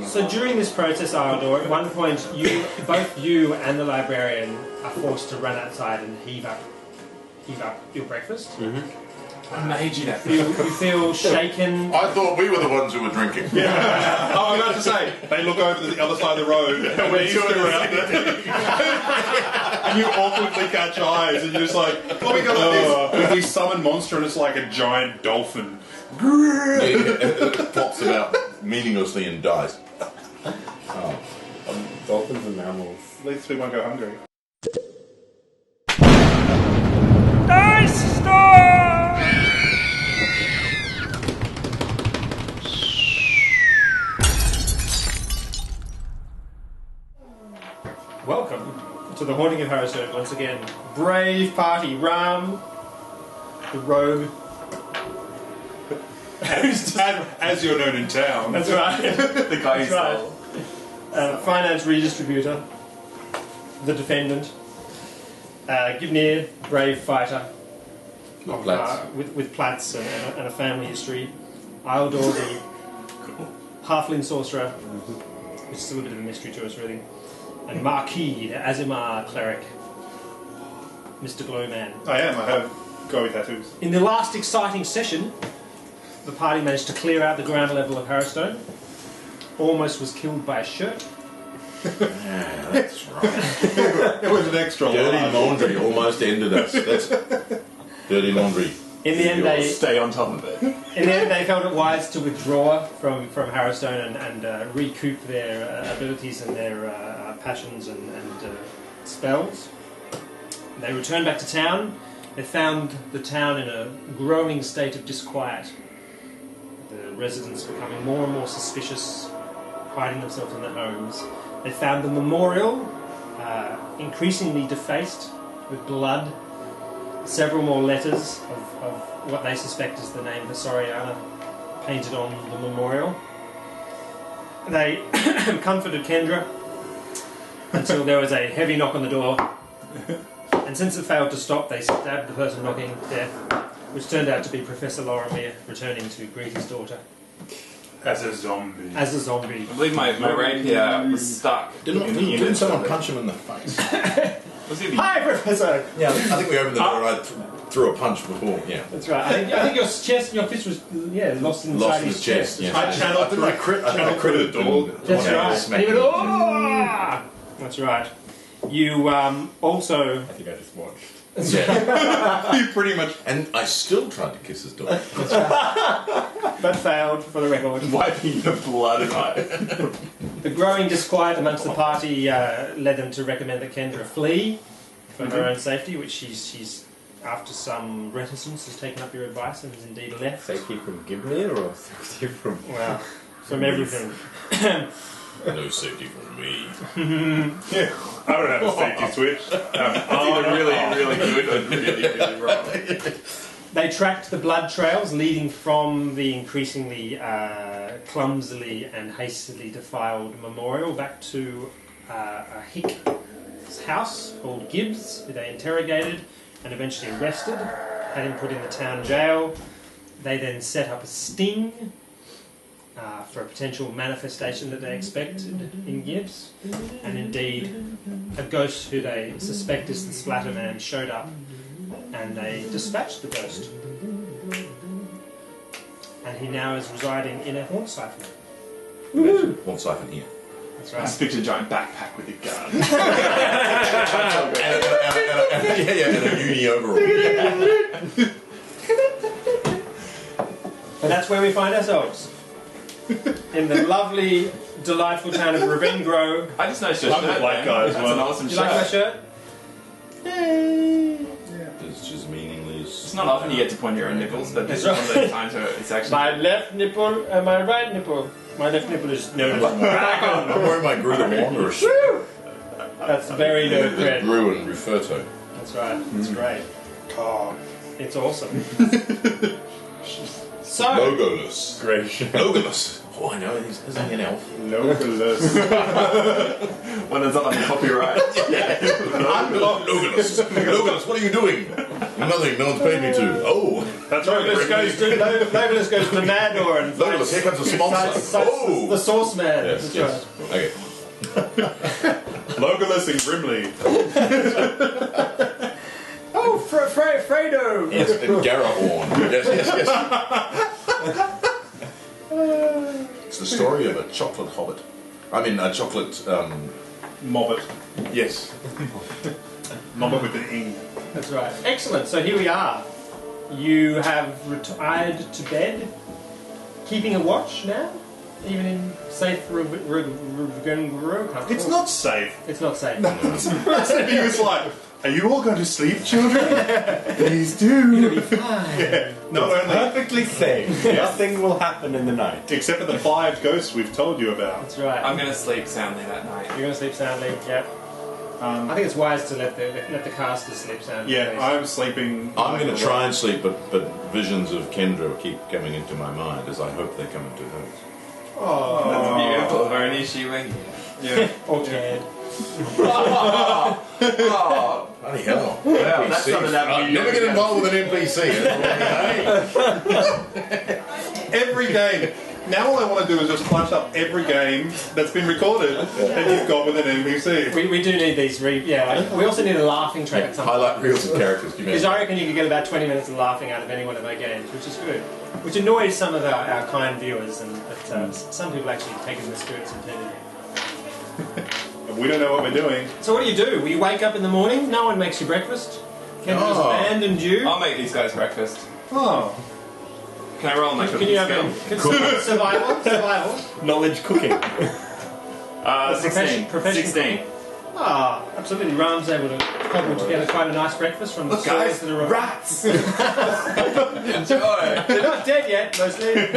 So during this process, Ardor, at one point, both you and the librarian are forced to run outside and heave up your breakfast. I made you that. You feel shaken. I thought we were the ones who were drinking. Yeah. Oh, I'm about to say, they look over to the other side of the road and we're still around it. And you awkwardly catch eyes and you're just like, what we got like this? We summon monster and it's like a giant dolphin. It flops about meaninglessly and dies. Dolphins are mammals. At least we won't go hungry. Dice Storm! Welcome to the Haunting of Harrowstone once again. Brave party, Ram, the rogue. As you're known in town. That's right. The guy who's right. Finance redistributor, the defendant, Gibnir, brave fighter, with plats and a family history. Ildor, the halfling sorcerer, which is still a bit of a mystery to us, really. And Marquis, the Azimar cleric, Mr. Glowman. I am. I have glowy tattoos. In the last exciting session, the party managed to clear out the ground level of Harrowstone. Almost was killed by a shirt. Yeah, that's right. It was an extra Dirty large. laundry almost ended us. That's dirty laundry. In the end, stay on top of it. In the end, they felt it wise to withdraw from Harrowstone and recoup their abilities and their passions and spells. They returned back to town. They found the town in a growing state of disquiet. The residents becoming more and more suspicious, hiding themselves in their homes. They found the memorial increasingly defaced with blood. Several more letters of what they suspect is the name of the Soriana painted on the memorial. They comforted Kendra until there was a heavy knock on the door. And since it failed to stop, they stabbed the person knocking to death, which turned out to be Professor Loromir returning to greet his daughter. As a zombie. As a zombie. I believe my rapier was stuck. Didn't someone punch him in the face? Was he Hi, Professor! Yeah, I think we opened the door and I threw a punch before. Yeah. That's right. I think your fist was lost inside his chest. Yes. I channeled through. I critted the door. That's right. And he went, "Oh!" That's right. You also. I think I just watched. Yeah. You pretty much. And I still tried to kiss his daughter. But failed, for the record. wiping the blood out? The growing disquiet amongst the party led them to recommend that Kendra flee for her own safety, which she's after some reticence, has taken up your advice and has indeed left. Safety from Gibnir or safety from... Well, from everything. No safety for me. Yeah, I don't have a safety switch. It's either really good or really wrong. They tracked the blood trails leading from the increasingly clumsily and hastily defiled memorial back to a hick's house called Gibbs, who they interrogated and eventually arrested, had him put in the town jail. They then set up a sting for a potential manifestation that they expected in Gibbs, and indeed a ghost who they suspect is the Splatter Man showed up, and they dispatched the ghost, and he now is residing in a horn siphon. One siphon here. That's I right. just pictured a giant backpack with a gun. And a uni overall. And that's where we find ourselves. In the lovely, delightful town of Ravine Grove. I just noticed your I'm the shirt, black man. guy as That's well. an awesome Do you like my shirt? It's just meaningless. It's not often you get to point your own nipples, but this is one of those times where it's actually... My left nipple and my right nipple. My left nipple is known as I'm wearing my Gru the Wanderer shirt. That's very no cred. Gru and Ruferto. That's right. It's great. Oh, it's awesome. So, Logoless. Great. Logoless. Oh, I know. He's an elf. Logulus. When it's on copyright. Logulus. Logulus, what are you doing? Nothing. No one's paid me to. Oh. That's right. Legolas goes to Mandor and Logulus, here comes a sponsor. cites the source man. Yes, That's yes. right. Okay. Logulus and Grimly. Oh, Fredo! Yes, and Garahorn. Yes. It's the story of a chocolate hobbit. I mean, a chocolate... Mobbit. Yes. Mobbit with an ing. That's right. Excellent. So here we are. You have retired to bed, keeping a watch now, even in safe It's not safe. It's not safe. He was like, are you all going to sleep, children? Please do. You'll be fine. Yeah. Not only... Perfectly safe. Nothing will happen in the night. Except for the 5 ghosts we've told you about. That's right. I'm going to sleep soundly that night. You're going to sleep soundly. Yep. I think it's wise to let the casters sleep soundly. Yeah, please. I'm sleeping... I'm going to try and sleep, but visions of Kendra keep coming into my mind as I hope they come into hers. Oh. That's beautiful. If only she were here. Yeah. Or cared. Oh, Bloody hell. wow, that's not enough. Never get involved with an NPC. Every game. Now all I want to do is just flash up every game that's been recorded that you've got with an NPC. We do need these. We also need a laughing track at some point. Highlight reels of characters. Because I reckon you can get about 20 minutes of laughing out of any one of our games, which is good. Which annoys some of our kind viewers, but some people actually take it in the spirits intended. We don't know what we're doing. So what do? Well, you wake up in the morning, no one makes you breakfast. Kendra's abandoned you. I'll make these guys breakfast. Oh. Can I roll my Can cooking you have skill? survival? Knowledge cooking. 16. Profession 16. Ah, absolutely. Ram's able to cobble together quite a nice breakfast from the Look, guys, that are rats! Enjoy! They're not dead yet, mostly. You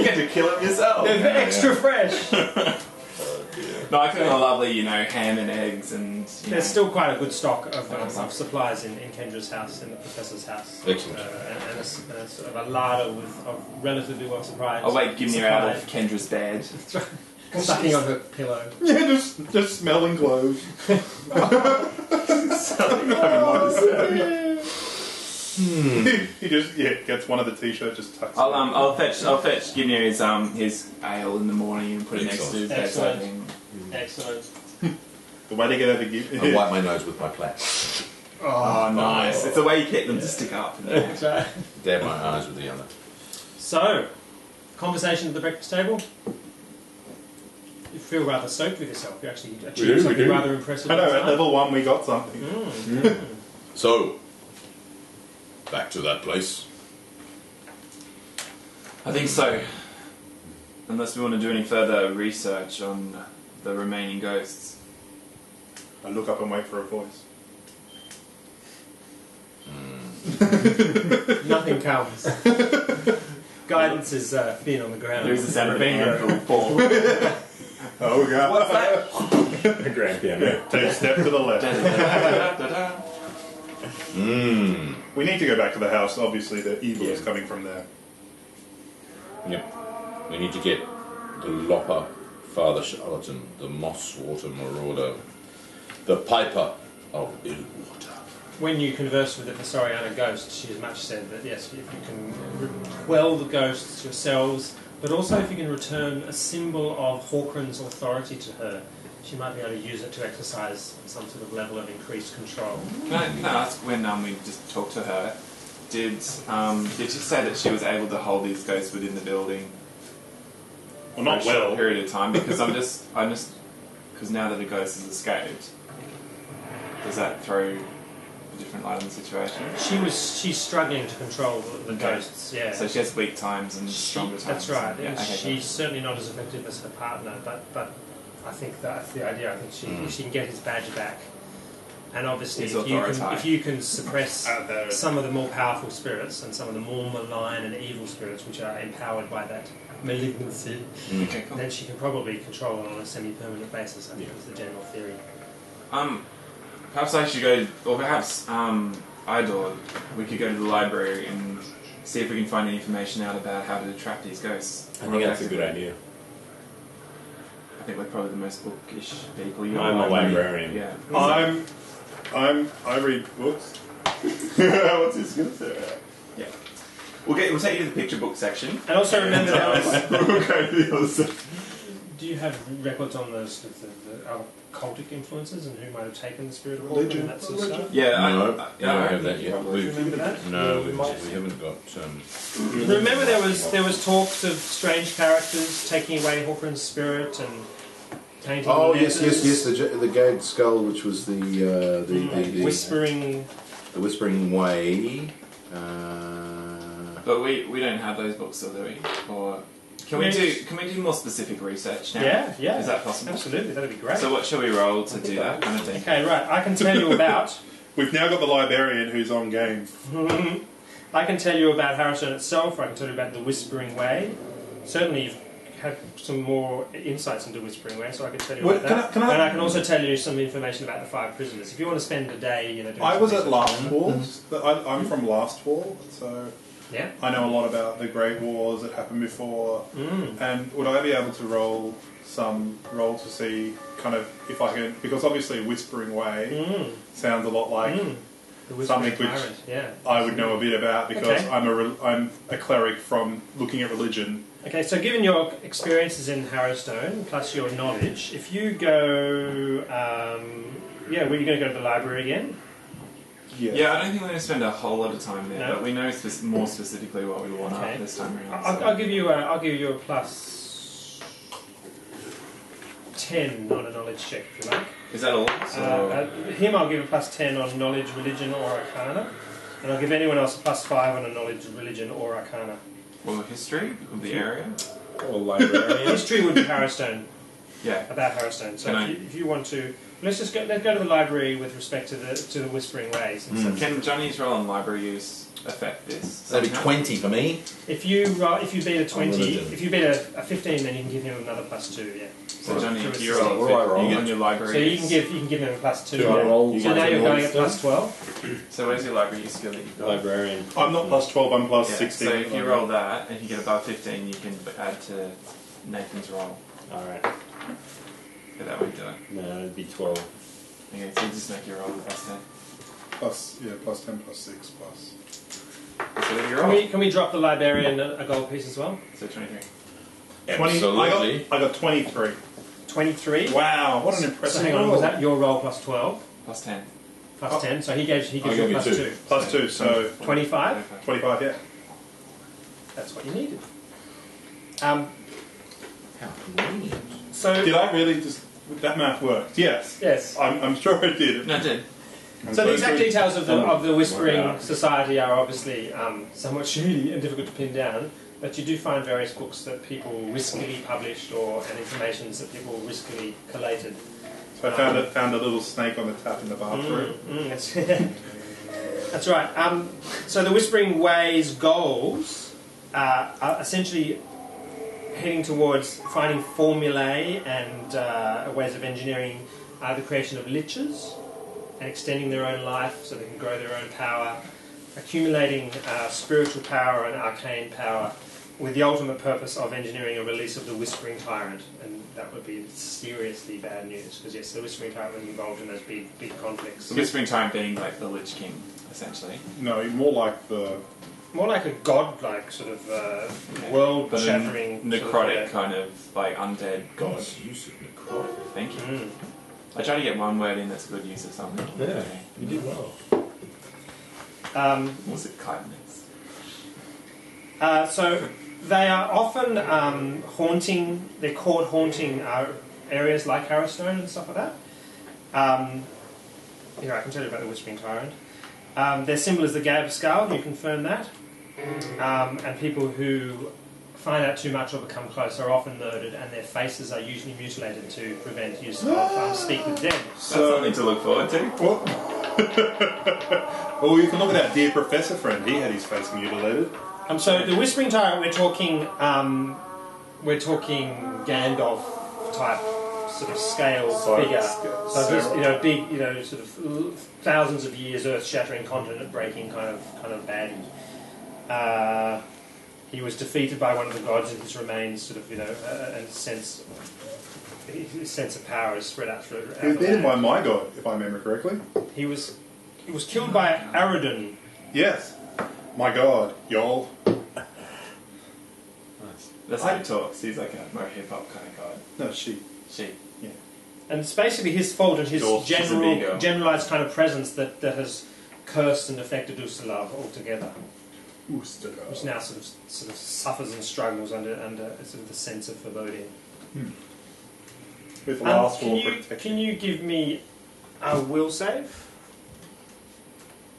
get to kill them yourself. They're extra fresh. No, I cook a lovely, ham and eggs and... There's still quite a good stock of supplies in Kendra's house, in the professor's house. Excellent. And a sort of a larder of relatively well supplied. I'll wake Gimni out of Kendra's bed. Sucking on her pillow. Yeah, just smelling clothes. He just gets one of the t-shirts, just tucks it. I'll fetch Gimni his ale in the morning and put it next to his bedside. Excellent. The way to get over I wipe my nose with my plait. Oh, nice. It's the way you get them to stick up. That's right. Dab my eyes with the other. So, conversation at the breakfast table. You feel rather stoked with yourself. You actually achieved something rather impressive. I know, last at night. level 1 we got something. So, back to that place. I think so. Unless we want to do any further research on the remaining ghosts. I look up and wait for a voice. Nothing comes. Guidance is thin on the ground. There's the sound of an Bingo. anvil fall. Oh god. What's that? The grand piano. Take a step to the left. We need to go back to the house. Obviously the evil is coming from there. Yep. We need to get the Lopper, Father Charlatan, the Mosswater Marauder, the Piper of Illwater. When you converse with the Thessoriana ghost, she has much said that yes, if you can quell the ghosts yourselves, but also if you can return a symbol of Hawkran's authority to her, she might be able to use it to exercise some sort of level of increased control. Can I ask, when we just talked to her, did she say that she was able to hold these ghosts within the building? Well, not for a short well. period of time, because because now that a ghost has escaped, does that throw a different light on the situation? She's struggling to control the ghosts. Yeah. So she has weak times and stronger times. That's right. Yeah, And okay, she's certainly not as effective as her partner, but I think that's the idea. I think she can get his badge back. And obviously, if you can suppress some of the more powerful spirits and some of the more malign and evil spirits, which are empowered by that malignancy, Okay, cool. then she can probably control it on a semi-permanent basis. I think is the general theory. Perhaps I should go, or perhaps Idor, we could go to the library and see if we can find any information out about how to trap these ghosts. I think that's a good idea. I think we're probably the most bookish people. I'm a librarian. Yeah. I read books. What's his skill set? Yeah. We'll take you to the picture book section. And also remember that We'll go to the other side. do you have records on the occultic influences and who might have taken the spirit of Religion. and that sort of stuff? Yeah, No, I we don't have that yet. Remember that? No, we haven't got. Remember there was talks of strange characters taking away Hawthorne's spirit and tainting Oh letters. yes. The gagged skull, which was the Whispering. the Whispering Way. But we don't have those books, still, do we? Or can we do more specific research now? Yeah. Is that possible? Absolutely, that'd be great. So what shall we roll to do that kind of thing? Okay, right. I can tell you about. We've now got the librarian who's on game. I can tell you about Harrowstone itself. Or I can tell you about the Whispering Way. Certainly, you've had some more insights into Whispering Way, so I can tell you Well, about that. can I- And I can also tell you some information about the 5 prisoners. If you want to spend a day, doing I some was at research Last on them. Wars. I'm from Last War, so Yeah. I know a lot about the Great Wars that happened before. And would I be able to roll to see kind of if I can, because obviously Whispering Way sounds a lot like The Whispering something which Tyrant. Yeah. I would know a bit about because Okay. I'm a cleric from looking at religion. Okay, so given your experiences in Harrowstone plus your knowledge, if you go, were you going to go to the library again? Yeah, I don't think we're going to spend a whole lot of time there, No? but we know more specifically what we want Okay. up this time around. I'll give you a plus 10 on a knowledge check if you like. Is that all? So, Him I'll give a plus 10 on knowledge, religion or arcana. And I'll give anyone else a plus 5 on a knowledge, religion or arcana. or history of the area? Or librarian. History would be Harrowstone, Yeah. about Harrowstone. So if you want to... Let's go to the library with respect to the Whispering Ways. Can Johnny's roll on library use affect this? That'd be somehow? 20 for me. If you beat a 20, religion. if you beat a 15, then you can give him another plus 2, yeah. So Johnny, So if it's- you roll what do I roll? on your library So you use. can give him a plus 2. Do I yeah. roll So now you're going at stuff? plus 12. So where's your library use skill that you've got? Librarian. I'm not plus 12, I'm plus Yeah, 16. so if you roll that and you get above 15, you can add to Nathan's roll. Alright. But that won't do it. No, it'd be 12. Okay, so you just make your roll with plus 10. plus 10, plus 6, plus... So what do you roll? Can we drop the librarian a gold piece as well? So 23. 20, Absolutely. I got 23. 23. Wow, what an So impressive hang on, roll. was that your roll plus 12? Plus 10. Plus 10, so he gives you give you plus 2. 2. Plus 2, so 25? 25, yeah. That's what you needed. Um, How convenient. so, Did I really just... That math worked? Yes. yes. I'm sure it did. No, it did. So the exact details of the Whispering Wow. Society are obviously somewhat shady and difficult to pin down, but you do find various books that people riskily published and informations that people riskily collated. So I found a little snake on the tap in the bathroom. That's, that's right. So the Whispering Way's goals are essentially heading towards finding formulae and ways of engineering the creation of liches and extending their own life so they can grow their own power, accumulating spiritual power and arcane power with the ultimate purpose of engineering a release of the Whispering Tyrant. And that would be seriously bad news because, yes, the Whispering Tyrant was involved in those big conflicts. The Whispering Tyrant being like the Lich King, essentially. No, more like the... More like a god-like sort of world-shattering... But a necrotic kind of like undead god. God's use of necrotic. Thank you. I try to get one word in that's a good use of something. Yeah, you did well. Was it kindness? So they are often haunting, they're caught haunting areas like Harrowstone and stuff like that. Here, I can tell you about the Whispering Tyrant. Their symbol is the Gab Skull, you confirm that. And people who find out too much or become close are often murdered, and their faces are usually mutilated to prevent use of speak with them. That's something to look forward to. Well, you can look at our dear professor friend. He had his face mutilated. So the Whispering Tyrant, we're talking Gandalf type sort of scale figure. So this, big, sort of thousands of years, earth-shattering, continent-breaking kind of baddie. He was defeated by one of the gods, and his remains sort of, and his sense of power is spread out through. He was beaten by my god, if I remember correctly. He was killed by Aradun. Yes. My god, y'all. That's how he talks. He's like a more hip hop kind of guy. No, she. She. And it's basically his fault and his She's a big girl. generalised kind of presence that has cursed and affected Ustalav altogether. Which now sort of suffers and struggles under sort of the sense of foreboding. With last for protection. Can you give me a will save,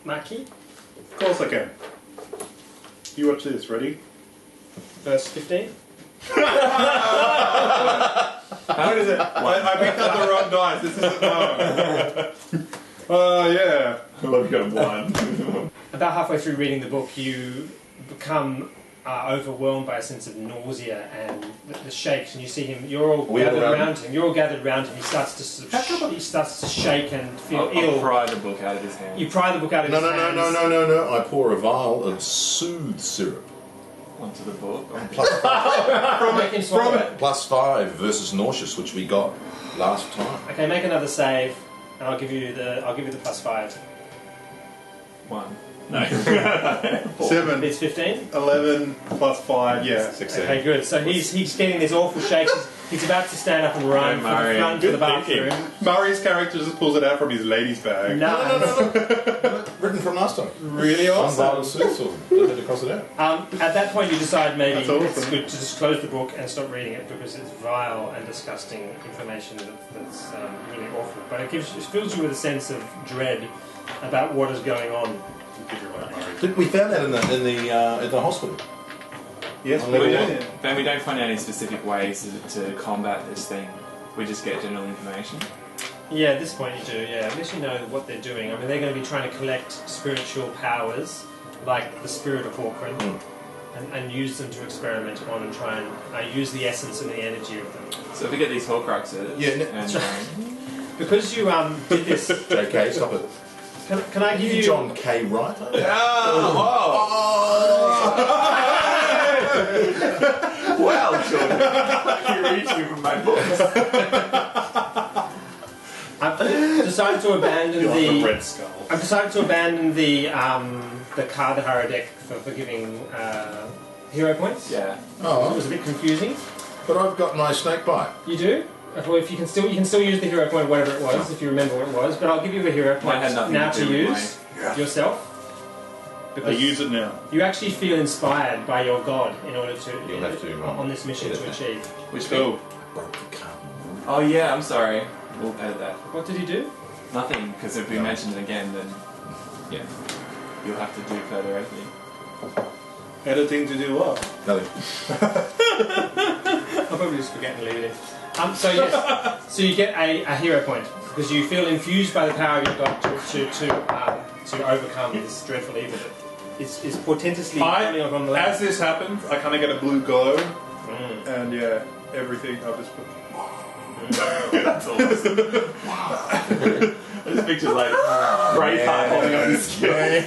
Maki? Of course I can. You watch this, ready? Verse 15. How is it? I picked up the wrong dice. This isn't yeah. I love you got one. About halfway through reading the book, you become overwhelmed by a sense of nausea and the shakes, and you see him. You're all gathered around him. You're all gathered around him. He starts to he starts to shake and feel ill. I'll pry the book out of his hand. You pry the book out of his hands. No. I pour a vial of soothe syrup. Onto the book. Make him swallow it. +5 versus nauseous, which we got last time. Okay, make another save, and I'll give you the +5. 1. No. 7. It's 15. 11 plus 5, yeah. 16. Okay, good. So he's getting these awful shakes. He's about to stand up and run from the front to the bathroom. Murray's character just pulls it out from his ladies' bag. No. Written from last time. Really awesome. Unvioled soothe, or did they cross it out? At that point, you decide maybe That's awesome. it's good to just close the book and stop reading it because it's vile and disgusting information that's really awful. But it fills you with a sense of dread about what is going on. We found that in the hospital. Yes, On we level did. one. Then we don't find any specific ways to combat this thing. We just get general information. Yeah, at this point you do, yeah. At least you know what they're doing. I mean, they're going to be trying to collect spiritual powers, like the spirit of Hawkrin, and use them to experiment on and try and use the essence and the energy of them. So if we get these Horcruxes, Because you did this... JK, stop it. Can I give you... John K. Wright? Well, Jordan, you're reaching from my books. I've decided to abandon You like the the... red skull. I've decided to abandon the Kardahara deck for giving hero points. Yeah. It Oh, was a bit confusing. but I've got my snake bite. You do? Well, if you can still use the hero point, whatever it was, if you remember what it was. But I'll give you a hero Mine point had nothing now to to do with use yourself. I Because use it now. you actually feel inspired by your god in order to You'll have to, on this mission edit to that. achieve. Which Oh, Broke the cup. Oh yeah, I'm sorry. We'll edit that. What did he do? Nothing, because if we mention it again, then Yeah. you'll have to do further editing. editing to do what? Nothing. I'll probably just forget and leave it in. So yes, so you get a hero point because you feel infused by the power of your god to overcome this dreadful evil that is portentously coming up on the As land. this happens, I kind of get a blue glow, and yeah, everything I've just put. That's awesome. This picture's like Braveheart holding up his skin.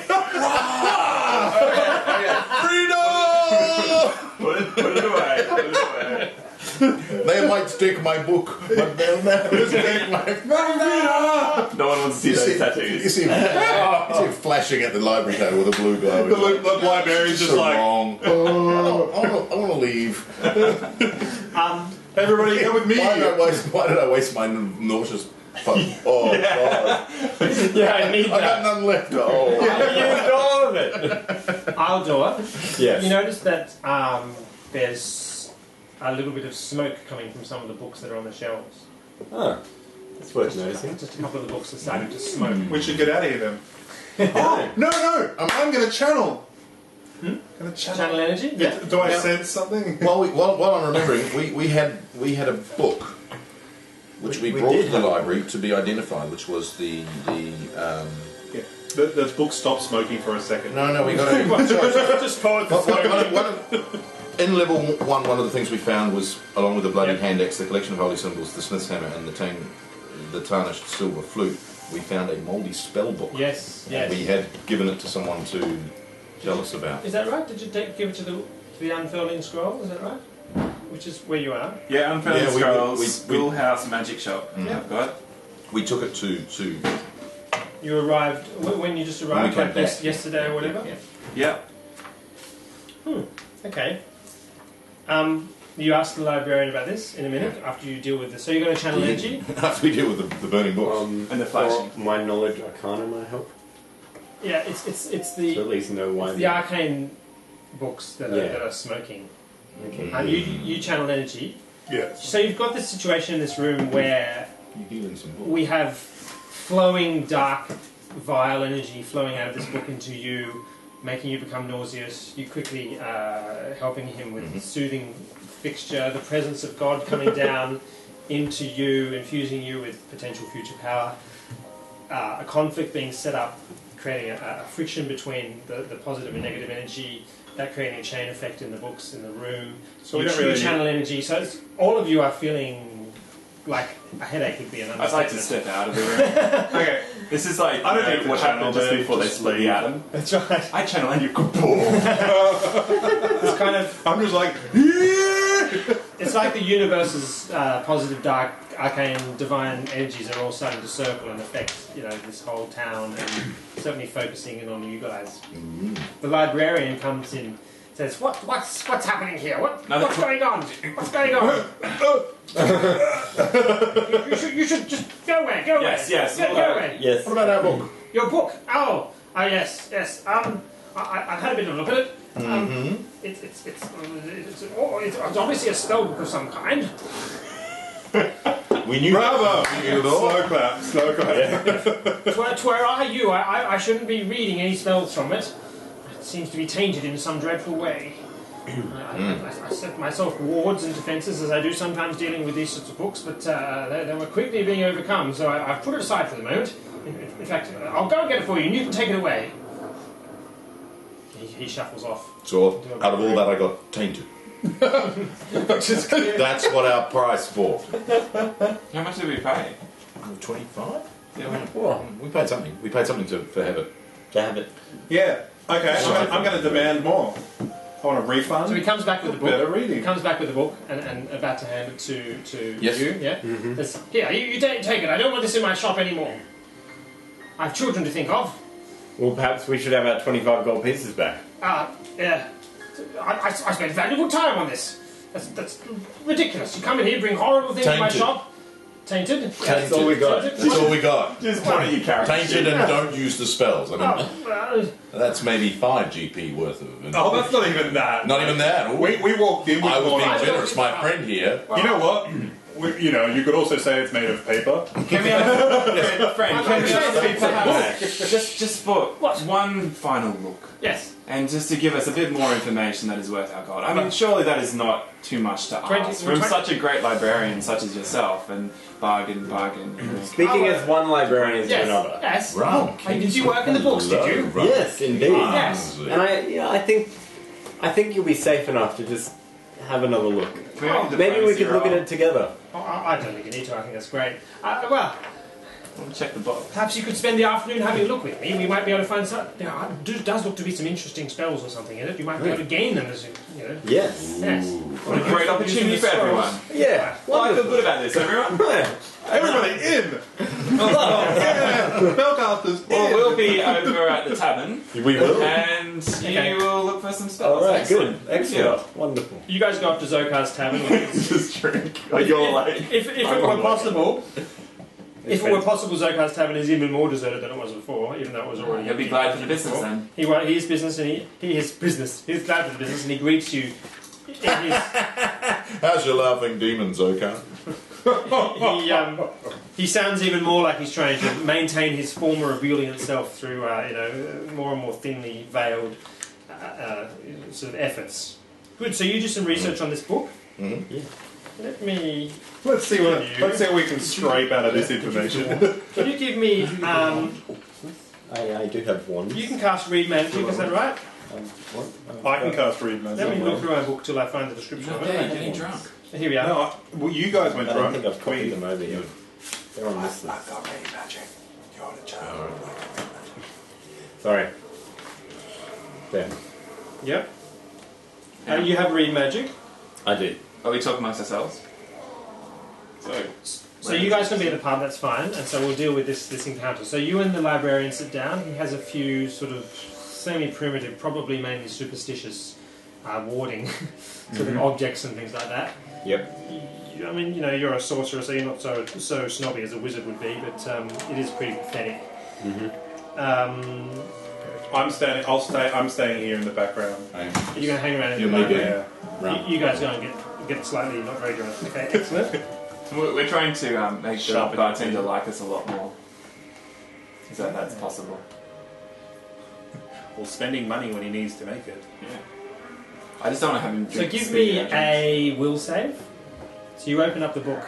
Freedom! Put it away. They might take my book, but they'll never take my... No one wants to see those tattoos. You see him flashing at the library table with a blue glow. The librarian's just so like, wrong. I want to leave. everybody come with me. Why did I waste my nauseous... Oh, God. Yeah, I need I got that. none left. Oh. You used all of it. Aldor, Yes. you notice that there's a little bit of smoke coming from some of the books that are on the shelves. Oh, that's worth noticing. Just a couple of the books are starting to smoke. We should get out of here then. Oh, no, I'm going to channel. Gonna Channel energy? Yeah. Do I sense something? While I'm remembering, we had a book which we brought to the library to be identified, which was the Yeah. The book stopped smoking for a second. No, we got to... Just pause In level 1, one of the things we found was, along with the bloody hand axe, the collection of holy symbols, the smith's hammer, and the tarnished silver flute, we found a mouldy spell book. Yes. We had given it to someone to tell us about. Is that right? Did you give it to the unfurling scroll? Is that right? Which is where you are. Yeah, Unfurling Yeah, Scrolls, Schoolhouse Magic Shop. I've got. We took it to You arrived when you just arrived, came like back. yesterday or whatever. Yeah. Okay. You ask the librarian about this in a minute after you deal with this. So you're going to channel energy. after we deal with the burning books. And the flashing. For my knowledge arcana might help. Yeah, it's To at the least know why. the arcane books that Yeah. are smoking. Okay. You channel energy. Yes. So you've got this situation in this room where You're healing some books. we have flowing, dark, vile energy flowing out of this book into you, making you become nauseous. You quickly helping him with soothing fixture, the presence of God coming down into you, infusing you with potential future power. A conflict being set up, creating a friction between the positive and negative energy, that creating a chain effect in the books in the room. So we you don't really channel energy. So all of you are feeling like a headache would be an I'd like to understatement. step out of the room. Okay. This is like I don't think what the channel happened just day before they just split the leave. atom. That's right. I channel and you go. It's kind of I'm just like, it's like the universe's positive, dark, arcane, divine energies are all starting to circle and affect this whole town, and certainly focusing in on you guys. The librarian comes in, says, "What's happening here? What's going on? What's going on? you should just go away. Go away. Yes. Go away. Yes. what about our book? Your book. Oh, yes. I've had a bit of a look at it. It's obviously a spell book of some kind. We knew Bravo! We knew it all. Slow clap. To where are you? I shouldn't be reading any spells from it. It seems to be tainted in some dreadful way. I set myself wards and defences as I do sometimes dealing with these sorts of books, but they were quickly being overcome, so I've put it aside for the moment. In fact, I'll go and get it for you, and you can take it away. He shuffles off. So out of all that, I got tainted. That's what our price for. How much did we pay? 25. Yeah. Well, we paid something. We paid something for have it. To have it. Yeah. Okay. I'm going to demand more. I want a refund. So he comes back with the book. Better reading. He comes back with the book and about to hand it to Yes. you. Yeah. Says, here, you take it. I don't want this in my shop anymore. I have children to think of. Well, perhaps we should have our 25 gold pieces back. Yeah. I spent valuable time on this. That's ridiculous. You come in here, bring horrible things to my Tainted. shop. Tainted? That's all we got. Tainted? That's all we got. Just point at your character. Tainted and don't use the spells. I mean, Oh, that's maybe 5 GP worth of. Oh, that's not even that. Not even that. Ooh. We walked in with I was more. being generous. My friend here. You know what? You could also say it's made of paper. Can we have, friend, can we Yes. have perhaps just for one final look? yes. And just to give us a bit more information that is worth our gold. I mean, surely that is not too much to 20 ask from such a great librarian such as yourself. And bargain. You know. Speaking as one librarian Yes. to another. Yes. Right. Hey, did you work in the books, did you? Right. Yes, indeed. Yes. And I think you'll be safe enough to just have another look. Can we have a Maybe we diplomacy could look at roll? it together. Oh, I don't think you need to. I think that's great. Well, Check the box. perhaps you could spend the afternoon having a look with me. We might be able to find some. It does look to be some interesting spells or something in it. You might be able to gain them as Yes. Yes. What a great opportunity for everyone. Yeah. Well, I feel Wonderful. good about this, everyone. Yeah. Everybody in! Yeah! Spellcasters Well, in! we'll be over at the tavern, We will. and Okay. you will look for some spells. All right. Excellent. Good. Excellent. Wonderful. You guys go up to Zokar's tavern. Just drink. You're like. If it were possible, Zokar's tavern is even more deserted than it was before, even though it was already. You'll be empty glad for the business before. then. He is business, and he is business. He's glad for the business, and he greets you. In his, How's your laughing demon, Zokar? he sounds even more like he's trying to maintain his former ebullient self through more and more thinly veiled sort of efforts. Good. So you do some research on this book. Mm-hmm. Yeah. Let me. Let's see what we can scrape out of this information. Can you give me? I do have one. You can cast Read Magic. Is that right? What? I can cast read Let me magic. look through my book till I find the description of it. Getting drunk. Here we are. No, well, you guys went I don't think drunk. I've copied them over yet. They're on this list. got read magic. You're the child. Sorry. There. Yep. You have read magic. I do. Are we talking amongst ourselves? So you guys can be at the pub, that's fine, and so we'll deal with this encounter. So you and the librarian sit down. He has a few sort of semi-primitive, probably mainly superstitious warding sort of objects and things like that. Yep. I mean, you know, you're a sorcerer, so you're not so snobby as a wizard would be, but it is pretty pathetic. I'm staying here in the background. Are you going to hang around in the maybe. background? You guys go and get slightly not very drunk. Okay, excellent. We're trying to make the bartender like us a lot more. Is that's possible? Well, spending money when he needs to make it. Yeah. I just don't want to have him So drink. give me a will save. So you open up the book.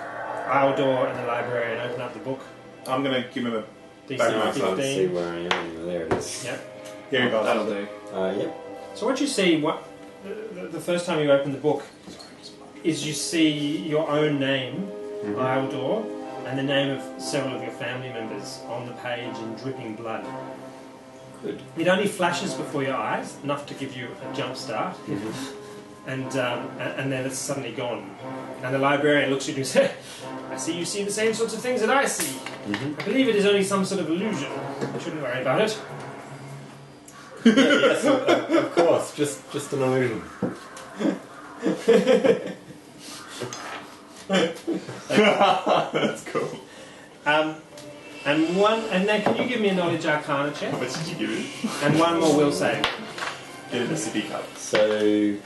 Eldor and the librarian open up the book. I'm going to give him a... DC Let's see 15. where I am. There it is. Yep. Here you go. That'll do. Yep. So what you see, the first time you open the book, is you see your own name, Eldor, and the name of several of your family members on the page in dripping blood. Good. It only flashes before your eyes, enough to give you a jump start, and then it's suddenly gone. And the librarian looks at you and says, I see you see the same sorts of things that I see. I believe it is only some sort of illusion. You shouldn't worry about it. Yes, of course. Just an illusion. That's cool. And then can you give me a knowledge arcana check? What did you give it? And one more will save. Get it a sippy cup. So.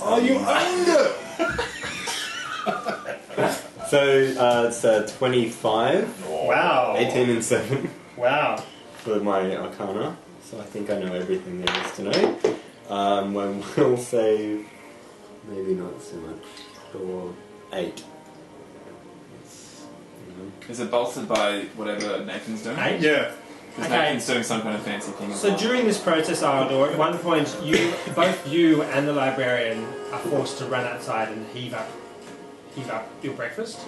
Oh, you owned it! So it's 25. Wow. 18 and 7 Wow. for my arcana. So I think I know everything there is to know. When will save, maybe not so much. Or 8. Is it bolstered by whatever Nathan's doing? 8? Yeah. Because Okay. Nathan's doing some kind of fancy thing. as So well. during this process, Eldor, at one point, both you and the librarian are forced to run outside and heave up your breakfast.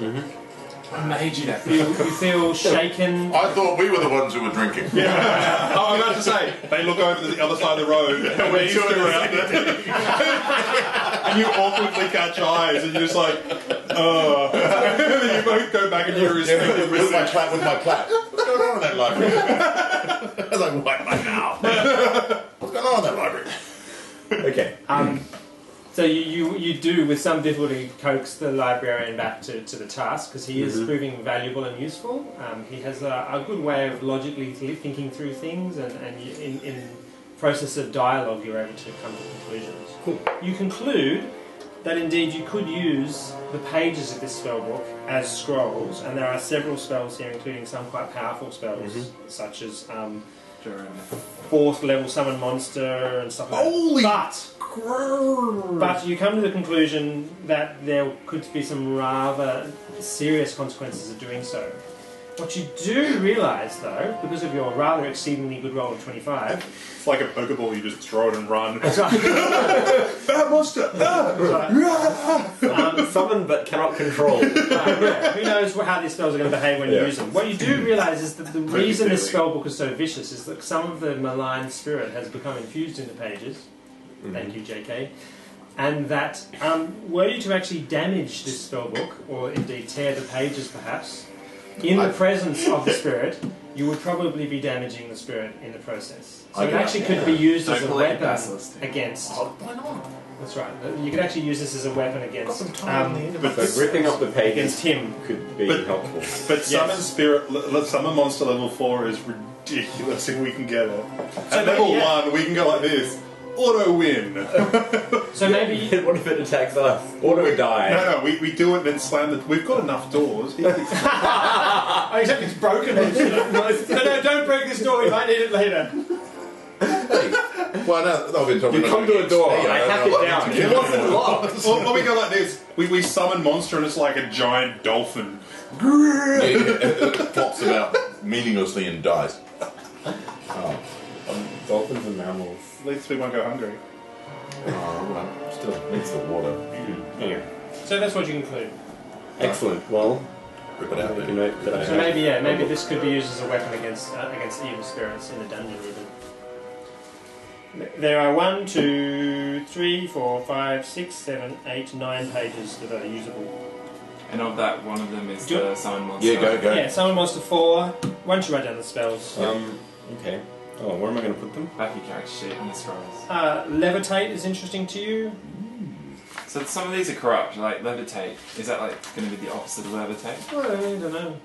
I made you that. You feel shaken. I thought we were the ones who were drinking. Oh, I'm about to say, they look over to the other side of the road and we're still around it. And you awkwardly catch eyes and you're just like, oh. And then you both go back into your respective with my clap. What's going on in that library? As I wipe my mouth. What's going on in that library? Okay. So you do, with some difficulty, coax the librarian back to the task, because he is proving valuable and useful. He has a good way of logically thinking through things, and in process of dialogue you're able to come to conclusions. Cool. You conclude that indeed you could use the pages of this spellbook as scrolls, and there are several spells here, including some quite powerful spells, such as fourth level summon monster and stuff like that. But you come to the conclusion that there could be some rather serious consequences of doing so. What you do realise, though, because of your rather exceedingly good roll of 25... It's like a Pokeball, you just throw it and run. That's right. Bad monster! Summon but cannot control. Yeah. Who knows how these spells are going to behave when you use them. What you do realise is that the reason this spellbook is so vicious is that some of the malign spirit has become infused in the pages. Thank you, JK. And that were you to actually damage this spellbook, or indeed tear the pages perhaps, in the presence of the spirit, you would probably be damaging the spirit in the process. So it actually could be used as a weapon against... Why not? That's right. You could actually use this as a weapon against... So ripping up the pages against him could be helpful. But summon monster level 4 is ridiculous if we can get it. At level 1, we can go like this. Auto win. So maybe... What if it attacks us? Auto die. No, we do it and then slam the... We've got enough doors. Oh, except it's broken. No, don't break this door. We might need it later. Well, no, I've been talking You come to a door, I hack it down. It wasn't locked. Or we go like this. We summon monster and it's like a giant dolphin. It flops about meaninglessly and dies. Dolphins and mammals. At least we won't go hungry. Oh, well, still needs the water. Yeah. So that's what you conclude. Excellent. Well, Rip it out make a there. note that I So have. maybe this could be used as a weapon against evil spirits in a dungeon even. There are 1, 2, 3, 4, 5, 6, 7, 8, 9 pages that are usable. And of that, one of them is Do you- the summon monster. Yeah, go. Yeah, summon monster 4. Why don't you write down the spells? Okay. Oh, where am I going to put them? Back your character sheet and the scrolls. Levitate is interesting to you. So some of these are corrupt, like levitate. Is that like going to be the opposite of levitate? Well, I don't know.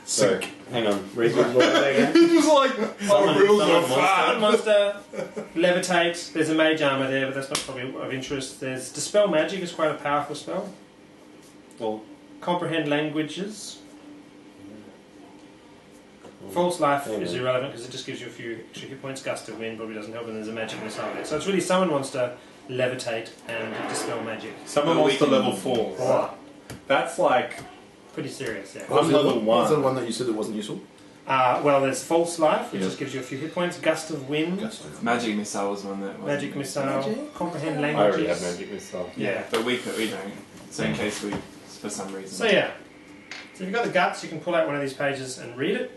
So, hang on. Read what again? It was like, rules are Summon fun. monster, levitate. There's a mage armor there, but that's not probably of interest. There's dispel magic is quite a powerful spell. Well, Comprehend languages. False life is irrelevant because it just gives you a few extra hit points. Gust of wind probably doesn't help, and there's a magic missile there. So it's really summon monster, levitate, and dispel magic. Summon Well, we monster can- level 4. Oh, That's like pretty serious, yeah. I'm level What was the 1. one that you said that wasn't useful? Well, there's false life, which Yeah. just gives you a few hit points. Gust of wind, Magic missile was one that wasn't magic missile, comprehend I already languages. have magic missile. Yeah. But we don't. So in case we, for some reason. So yeah. So if you've got the guts, you can pull out one of these pages and read it.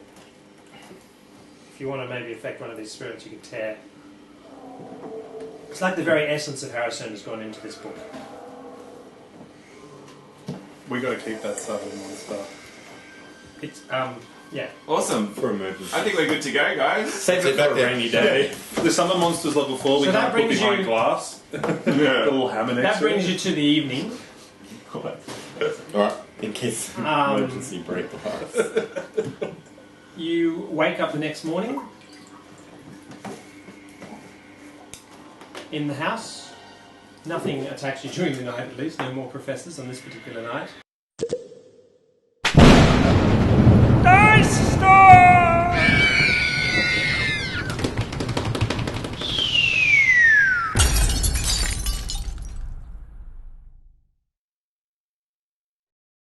If you want to maybe affect one of these spirits, you can tear. It's like the very essence of Harrowstone has gone into this book. We got to keep that summon monster. It's yeah. Awesome. For emergency. I think we're good to go, guys. Save it for a rainy day. The summon monster's level 4. We So that can't put brings behind you- glass. The little hammer next That to brings it. you to the evening. Alright. In case of emergency break glass. You wake up the next morning in the house. Nothing attacks you during the night, at least. No more professors on this particular night.